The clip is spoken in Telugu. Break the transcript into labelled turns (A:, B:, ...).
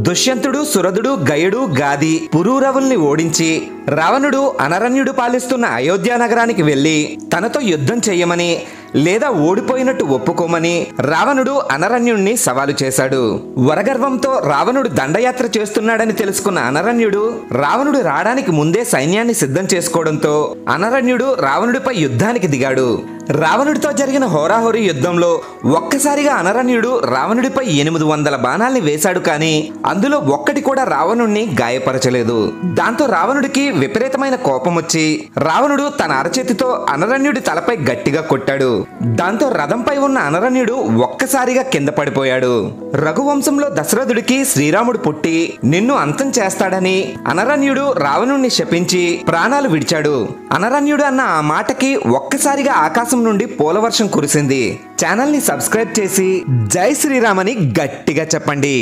A: దుష్యంతుడు, సురదుడు, గయుడు, గాది, పురూరవుల్ని ఓడించి రావణుడు అనరణ్యుడు పాలిస్తున్న అయోధ్య నగరానికి వెళ్లి తనతో యుద్ధం చెయ్యమని లేదా ఓడిపోయినట్టు ఒప్పుకోమని రావణుడు అనరణ్యుణ్ణి సవాలు చేశాడు. వరగర్వంతో రావణుడు దండయాత్ర చేస్తున్నాడని తెలుసుకున్న అనరణ్యుడు రావణుడు రావడానికి ముందే సైన్యాన్ని సిద్ధం చేసుకోవడంతో అనరణ్యుడు రావణుడిపై యుద్ధానికి దిగాడు. రావణుడితో జరిగిన హోరాహోరీ యుద్ధంలో ఒక్కసారిగా అనరణ్యుడు రావణుడిపై 800 బాణాల్ని వేశాడు, కానీ అందులో ఒక్కటి కూడా రావణుణ్ణి గాయపరచలేదు. దాంతో రావణుడికి విపరీతమైన కోపం వచ్చి రావణుడు తన అరచేతితో అనరణ్యుడి తలపై గట్టిగా కొట్టాడు. దాంతో రథంపై ఉన్న అనరణ్యుడు ఒక్కసారిగా కింద పడిపోయాడు. రఘువంశంలో దశరథుడికి శ్రీరాముడు పుట్టి నిన్ను అంతం చేస్తాడని అనరణ్యుడు రావణుణ్ణి శపించి ప్రాణాలు విడిచాడు. అనరణ్యుడు అన్న ఆ మాటకి ఒక్కసారిగా ఆకాశం నుండి పూలవర్షం కురిసింది. ఛానల్ ని సబ్స్క్రైబ్ చేసి జై శ్రీరామ్ అని గట్టిగా చెప్పండి.